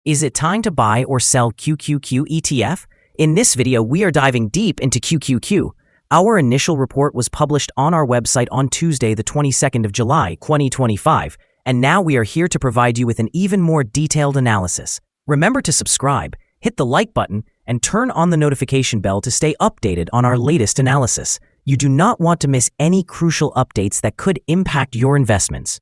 Is it time to buy or sell QQQ ETF? In this video, we are diving deep into QQQ. Our initial report was published on our website on Tuesday, the 22nd of July, 2025, and now we are here to provide you with an even more detailed analysis. Remember to subscribe, hit the like button, and turn on the notification bell to stay updated on our latest analysis. You do not want to miss any crucial updates that could impact your investments.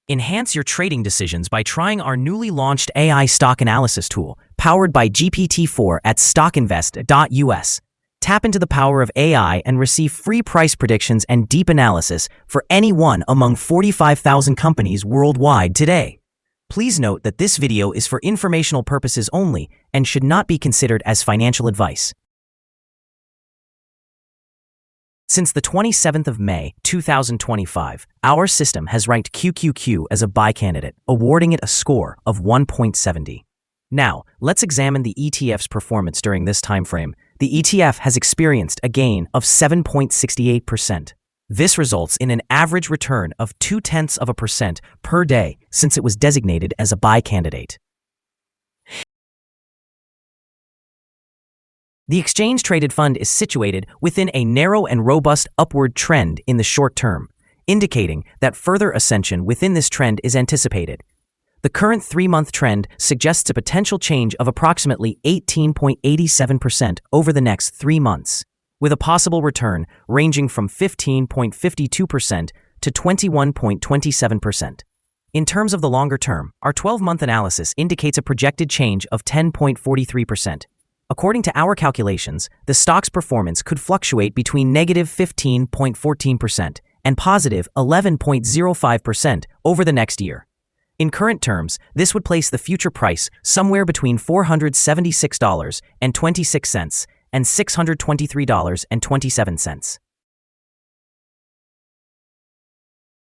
Enhance your trading decisions by trying our newly launched AI stock analysis tool, powered by GPT-4 at StockInvest.us. Tap into the power of AI and receive free price predictions and deep analysis for any one among 45,000 companies worldwide today. Please note that this video is for informational purposes only and should not be considered as financial advice. Since the 27th of May, 2025, our system has ranked QQQ as a buy candidate, awarding it a score of 1.70. Now, let's examine the ETF's performance during this time frame. The ETF has experienced a gain of 7.68%. This results in an average return of 0.2% per day since it was designated as a buy candidate. The exchange-traded fund is situated within a narrow and robust upward trend in the short term, indicating that further ascension within this trend is anticipated. The current 3-month trend suggests a potential change of approximately 18.87% over the next 3 months, with a possible return ranging from 15.52% to 21.27%. In terms of the longer term, our 12-month analysis indicates a projected change of 10.43%. According to our calculations, the stock's performance could fluctuate between negative 15.14% and positive 11.05% over the next year. In current terms, this would place the future price somewhere between $476.26 and $623.27.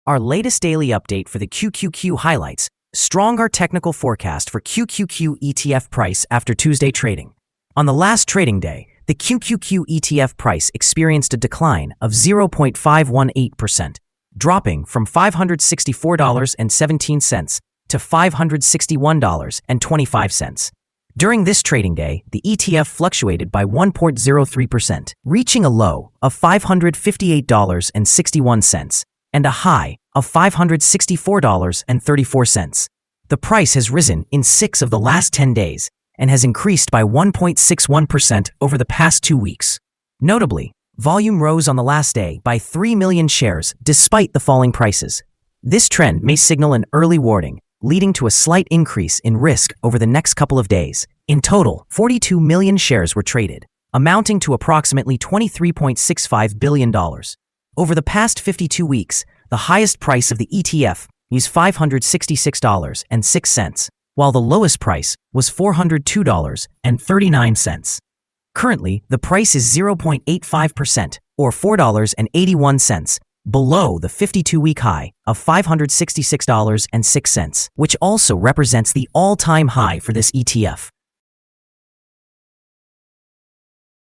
Our latest daily update for the QQQ highlights stronger technical forecast for QQQ ETF price after Tuesday trading. On the last trading day, the QQQ ETF price experienced a decline of 0.518%, dropping from $564.17 to $561.25. During this trading day, the ETF fluctuated by 1.03%, reaching a low of $558.61 and a high of $564.34. The price has risen in 6 of the last 10 days, and has increased by 1.61% over the past 2 weeks. Notably, volume rose on the last day by 3 million shares despite the falling prices. This trend may signal an early warning, leading to a slight increase in risk over the next couple of days. In total, 42 million shares were traded, amounting to approximately $23.65 billion. Over the past 52 weeks, the highest price of the ETF was $566.06. while the lowest price was $402.39. Currently, the price is 0.85%, or $4.81, below the 52-week high of $566.06, which also represents the all-time high for this ETF.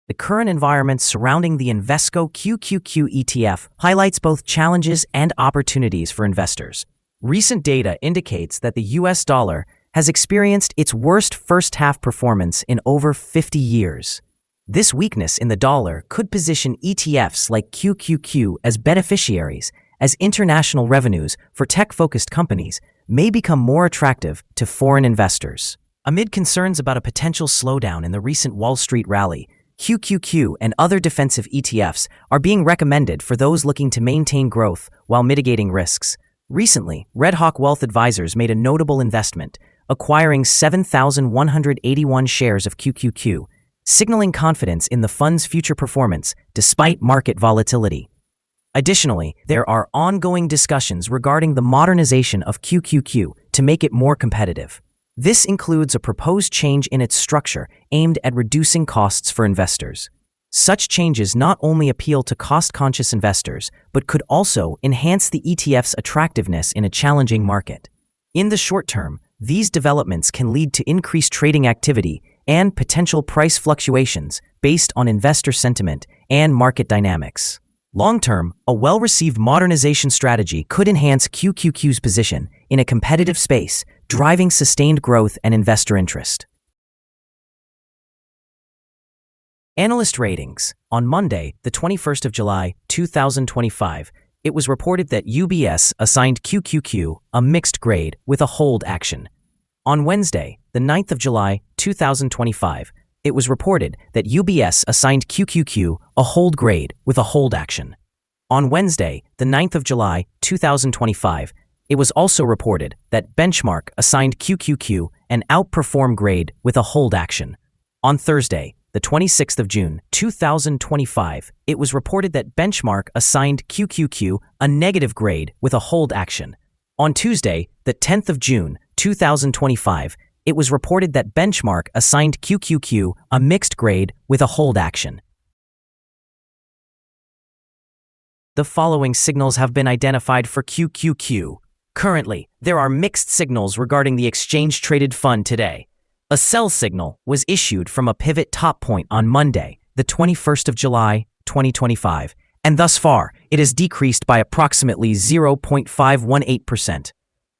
The current environment surrounding the Invesco QQQ ETF highlights both challenges and opportunities for investors. Recent data indicates that the US dollar has experienced its worst first-half performance in over 50 years. This weakness in the dollar could position ETFs like QQQ as beneficiaries, as international revenues for tech-focused companies may become more attractive to foreign investors. Amid concerns about a potential slowdown in the recent Wall Street rally, QQQ and other defensive ETFs are being recommended for those looking to maintain growth while mitigating risks. Recently, Red Hawk Wealth Advisors made a notable investment, acquiring 7,181 shares of QQQ, signaling confidence in the fund's future performance despite market volatility. Additionally, there are ongoing discussions regarding the modernization of QQQ to make it more competitive. This includes a proposed change in its structure aimed at reducing costs for investors. Such changes not only appeal to cost-conscious investors, but could also enhance the ETF's attractiveness in a challenging market. In the short term, these developments can lead to increased trading activity and potential price fluctuations based on investor sentiment and market dynamics. Long-term, a well-received modernization strategy could enhance QQQ's position in a competitive space, driving sustained growth and investor interest. Analyst ratings. On Monday, the 21st of July, 2025, it was reported that UBS assigned QQQ a mixed grade with a hold action. On Wednesday, the 9th of July, 2025, it was reported that UBS assigned QQQ a hold grade with a hold action. On Wednesday, the 9th of July, 2025, it was also reported that Benchmark assigned QQQ an outperform grade with a hold action. On Thursday, the 26th of June, 2025, it was reported that Benchmark assigned QQQ a negative grade with a hold action. On Tuesday, the 10th of June, 2025, it was reported that Benchmark assigned QQQ a mixed grade with a hold action. The following signals have been identified for QQQ. Currently, there are mixed signals regarding the exchange-traded fund today. A sell signal was issued from a pivot top point on Monday, the 21st of July, 2025, and thus far, it has decreased by approximately 0.518%.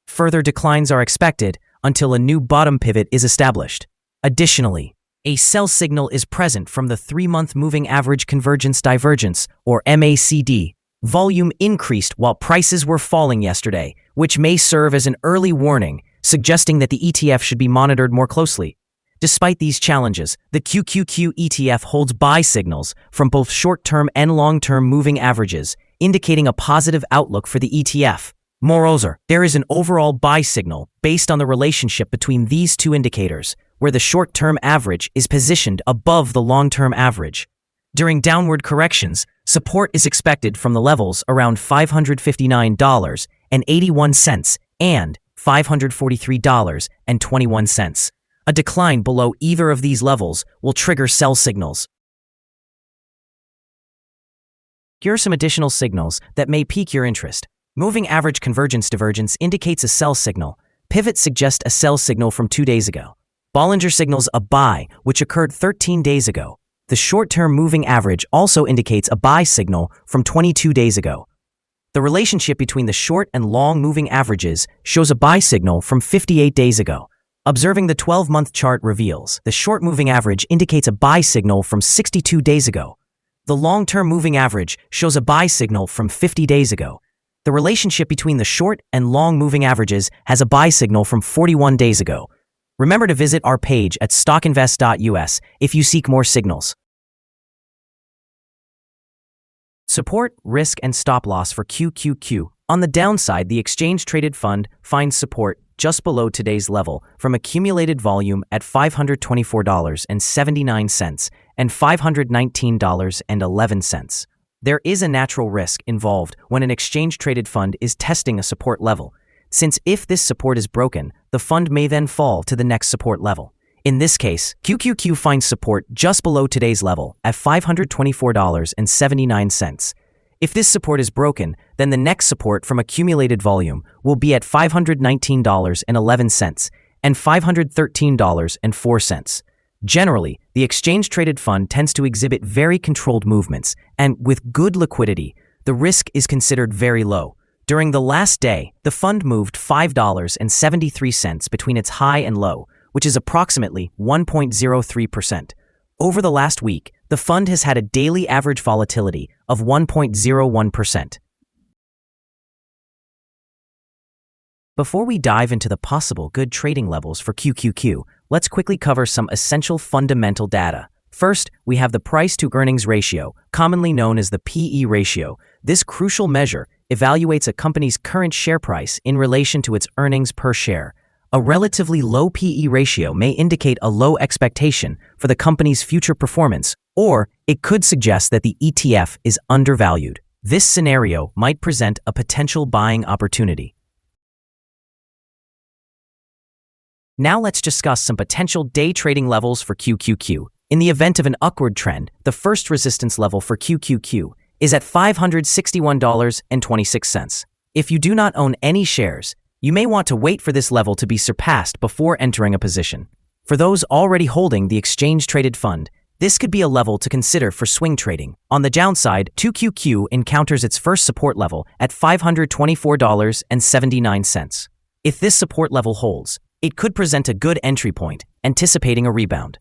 Further declines are expected until a new bottom pivot is established. Additionally, a sell signal is present from the 3-month moving average convergence divergence, or MACD. Volume increased while prices were falling yesterday, which may serve as an early warning, suggesting that the ETF should be monitored more closely. Despite these challenges, the QQQ ETF holds buy signals from both short-term and long-term moving averages, indicating a positive outlook for the ETF. Moreover, there is an overall buy signal based on the relationship between these two indicators, where the short-term average is positioned above the long-term average. During downward corrections, support is expected from the levels around $559.81 and $543.21. A decline below either of these levels will trigger sell signals. Here are some additional signals that may pique your interest. Moving average convergence divergence indicates a sell signal. Pivot suggests a sell signal from 2 days ago. Bollinger signals a buy, which occurred 13 days ago. The short-term moving average also indicates a buy signal from 22 days ago. The relationship between the short and long moving averages shows a buy signal from 58 days ago. Observing the 12-month chart reveals the short moving average indicates a buy signal from 62 days ago. The long-term moving average shows a buy signal from 50 days ago. The relationship between the short and long moving averages has a buy signal from 41 days ago. Remember to visit our page at StockInvest.us if you seek more signals. Support, risk, and stop loss for QQQ. On the downside, the exchange-traded fund finds support just below today's level from accumulated volume at $524.79 and $519.11. There is a natural risk involved when an exchange-traded fund is testing a support level, since if this support is broken, the fund may then fall to the next support level. In this case, QQQ finds support just below today's level at $524.79. If this support is broken, then the next support from accumulated volume will be at $519.11 and $513.04. Generally, the exchange-traded fund tends to exhibit very controlled movements, and with good liquidity, the risk is considered very low. During the last day, the fund moved $5.73 between its high and low, which is approximately 1.03%. Over the last week, the fund has had a daily average volatility of 1.01%. Before we dive into the possible good trading levels for QQQ, let's quickly cover some essential fundamental data. First, we have the price-to-earnings ratio, commonly known as the PE ratio. This crucial measure evaluates a company's current share price in relation to its earnings per share. A relatively low PE ratio may indicate a low expectation for the company's future performance, or it could suggest that the ETF is undervalued. This scenario might present a potential buying opportunity. Now let's discuss some potential day trading levels for QQQ. In the event of an upward trend, the first resistance level for QQQ is at $561.26. If you do not own any shares, you may want to wait for this level to be surpassed before entering a position. For those already holding the exchange-traded fund, this could be a level to consider for swing trading. On the downside, QQQ encounters its first support level at $524.79. If this support level holds, it could present a good entry point, anticipating a rebound.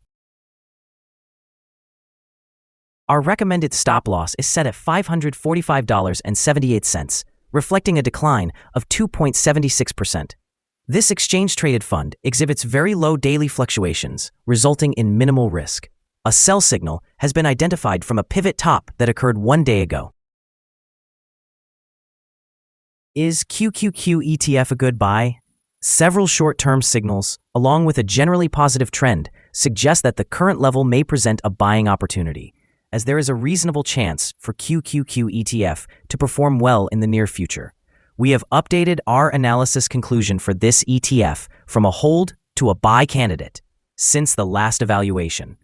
Our recommended stop loss is set at $545.78, reflecting a decline of 2.76%. This exchange-traded fund exhibits very low daily fluctuations, resulting in minimal risk. A sell signal has been identified from a pivot top that occurred 1 day ago. Is QQQ ETF a good buy? Several short-term signals, along with a generally positive trend, suggest that the current level may present a buying opportunity, as there is a reasonable chance for QQQ ETF to perform well in the near future. We have updated our analysis conclusion for this ETF from a hold to a buy candidate since the last evaluation.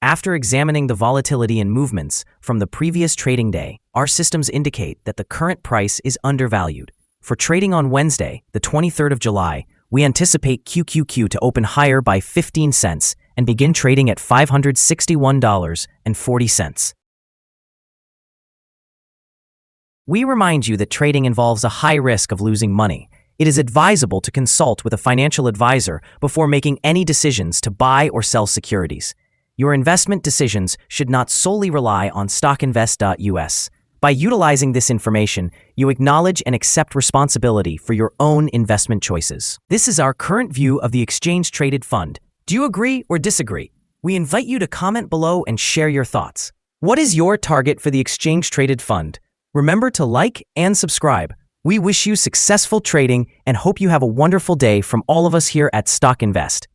After examining the volatility and movements from the previous trading day, our systems indicate that the current price is undervalued. For trading on Wednesday, the 23rd of July, we anticipate QQQ to open higher by 15 cents and begin trading at $561.40. We remind you that trading involves a high risk of losing money. It is advisable to consult with a financial advisor before making any decisions to buy or sell securities. Your investment decisions should not solely rely on StockInvest.us. By utilizing this information, you acknowledge and accept responsibility for your own investment choices. This is our current view of the exchange-traded fund. Do you agree or disagree? We invite you to comment below and share your thoughts. What is your target for the exchange-traded fund? Remember to like and subscribe. We wish you successful trading and hope you have a wonderful day from all of us here at Stock Invest.